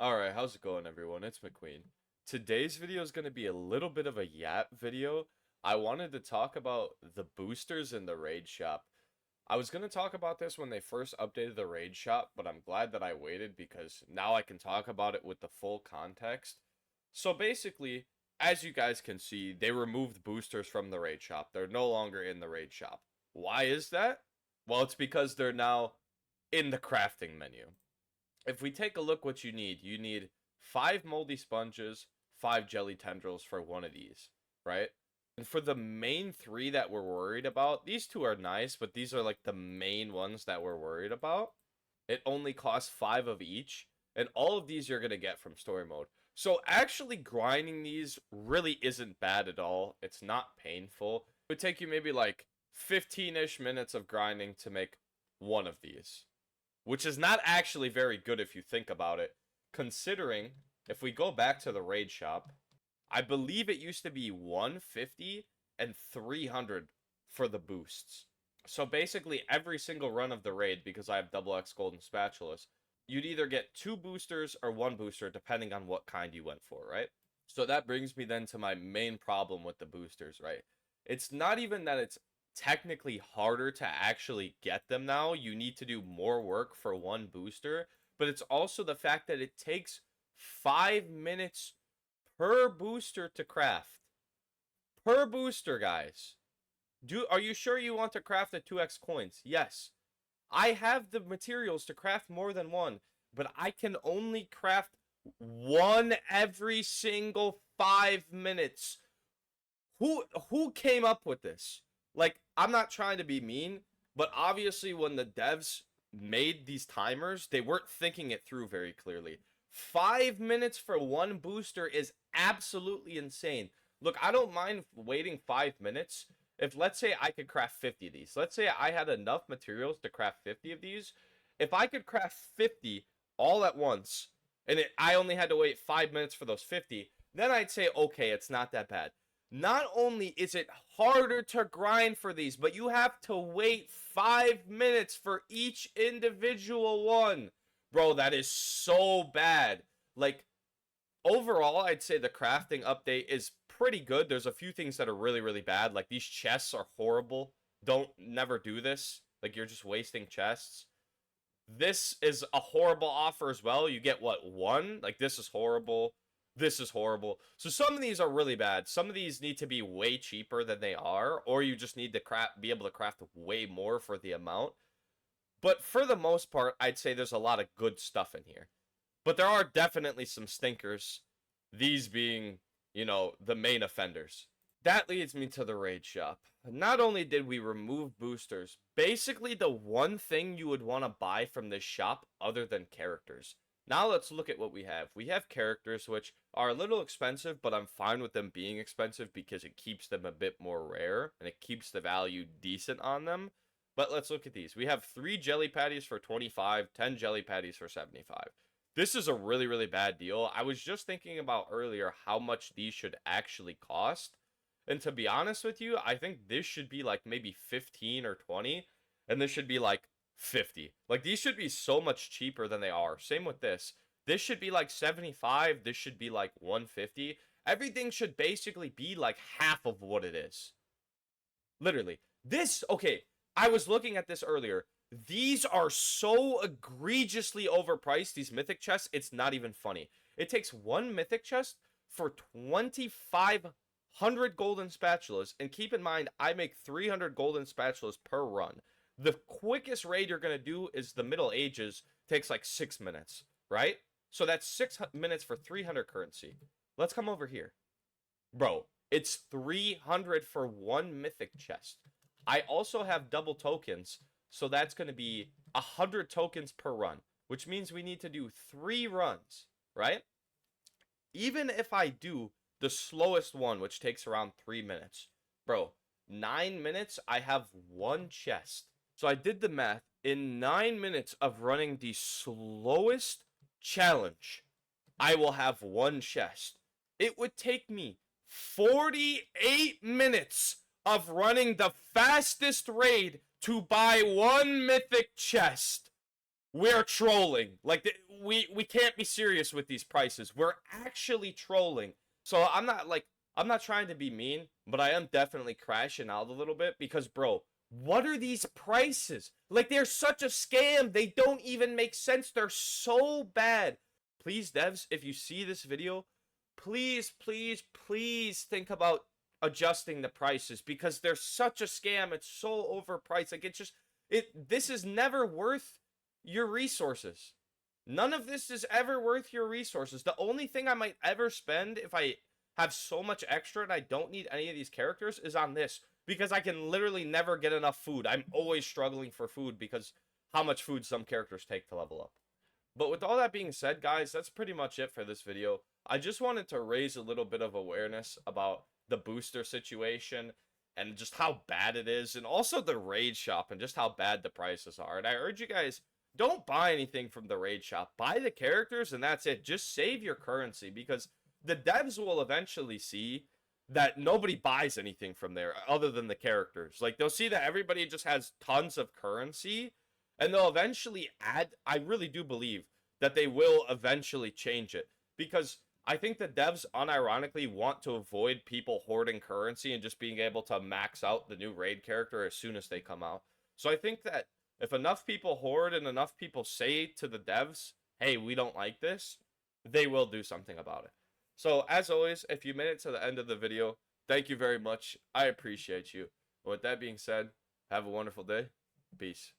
Alright, how's it going everyone? It's McQueen. Today's video is going to be a little bit of a yap video. I wanted to talk about the boosters in the raid shop. I was going to talk about this when they first updated the raid shop, but I'm glad that I waited because now I can talk about it with the full context. So basically, as you guys can see, they removed boosters from the raid shop. They're no longer in the raid shop. Why is that? Well, it's because they're now in the crafting menu. If we take a look what you need 5 moldy sponges, 5 jelly tendrils for one of these, right? And for the main 3 that we're worried about, these 2 are nice, but these are like the main ones that we're worried about. It only costs 5 of each, and all of these you're going to get from story mode. So actually grinding these really isn't bad at all. It's not painful. It would take you maybe like 15-ish minutes of grinding to make one of these, which is not actually very good if you think about it, considering if we go back to the raid shop, I believe it used to be 150 and 300 for the boosts. So basically every single run of the raid, because I have double X golden spatulas, you'd either get 2 boosters or 1 booster depending on what kind you went for, right? So that brings me then to my main problem with the boosters, right? It's not even that it's technically harder to actually get them now. You need to do more work for 1 booster, but it's also the fact that it takes 5 minutes per booster to craft. Per booster, guys. Are you sure you want to craft the 2x coins? Yes. I have the materials to craft more than 1, but I can only craft 1 every single 5 minutes. Who came up with this? Like, I'm not trying to be mean, but obviously when the devs made these timers, they weren't thinking it through very clearly. 5 minutes for 1 booster is absolutely insane. Look, I don't mind waiting 5 minutes. If, let's say, I could craft 50 of these. Let's say I had enough materials to craft 50 of these. If I could craft 50 all at once, and I only had to wait 5 minutes for those 50, then I'd say, okay, it's not that bad. Not only is it harder to grind for these, but you have to wait 5 minutes for each individual one. Bro, that is so bad. Like, overall, I'd say the crafting update is pretty good. There's a few things that are really, really bad. Like, these chests are horrible. Never do this. Like, you're just wasting chests. This is a horrible offer as well. You get, what, 1? Like, this is horrible. This is horrible. So some of these are really bad. Some of these need to be way cheaper than they are, or you just need to be able to craft way more for the amount. But for the most part, I'd say there's a lot of good stuff in here. But there are definitely some stinkers. These being, the main offenders. That leads me to the raid shop. Not only did we remove boosters, basically the one thing you would want to buy from this shop other than characters. Now let's look at what we have. We have characters which are a little expensive, but I'm fine with them being expensive because it keeps them a bit more rare and it keeps the value decent on them. But let's look at these. We have 3 jelly patties for 25, 10 jelly patties for 75. This is a really, really bad deal. I was just thinking about earlier how much these should actually cost. And to be honest with you, I think this should be like maybe 15 or 20. And this should be like 50. Like, these should be so much cheaper than they are. Same with this. This should be like 75. This should be like 150. Everything should basically be like half of what it is. Literally. This, okay, I was looking at this earlier. These are so egregiously overpriced, these mythic chests, it's not even funny. It takes 1 mythic chest for 2,500 golden spatulas. And keep in mind, I make 300 golden spatulas per run. The quickest raid you're going to do is the Middle Ages. Takes like 6 minutes, right? So that's 6 minutes for 300 currency. Let's come over here. Bro, it's 300 for 1 mythic chest. I also have double tokens, so that's going to be 100 tokens per run, which means we need to do 3 runs, right? Even if I do the slowest one, which takes around 3 minutes, bro, 9 minutes, I have 1 chest. So I did the math. In 9 minutes of running the slowest challenge, I will have 1 chest. It would take me 48 minutes of running the fastest raid to buy 1 mythic chest. we're trolling. Like, we can't be serious with these prices. We're actually trolling. So I'm not trying to be mean, but I am definitely crashing out a little bit because, bro, what are these prices? Like, they're such a scam. They don't even make sense. They're so bad. Please, devs, if you see this video, please, please, please think about adjusting the prices because they're such a scam. It's so overpriced. Like, this is never worth your resources. None of this is ever worth your resources. The only thing I might ever spend if I have so much extra and I don't need any of these characters is on this because I can literally never get enough food. I'm always struggling for food because how much food some characters take to level up. But with all that being said, guys, that's pretty much it for this video. I just wanted to raise a little bit of awareness about the booster situation and just how bad it is, and also the raid shop and just how bad the prices are. And I urge you guys, don't buy anything from the raid shop. Buy the characters and that's it. Just save your currency because the devs will eventually see that nobody buys anything from there other than the characters. Like, they'll see that everybody just has tons of currency, and they'll eventually add. I really do believe that they will eventually change it because I think the devs unironically want to avoid people hoarding currency and just being able to max out the new raid character as soon as they come out. So I think that if enough people hoard and enough people say to the devs, hey, we don't like this, they will do something about it. So as always, if you made it to the end of the video, thank you very much. I appreciate you. With that being said, have a wonderful day. Peace.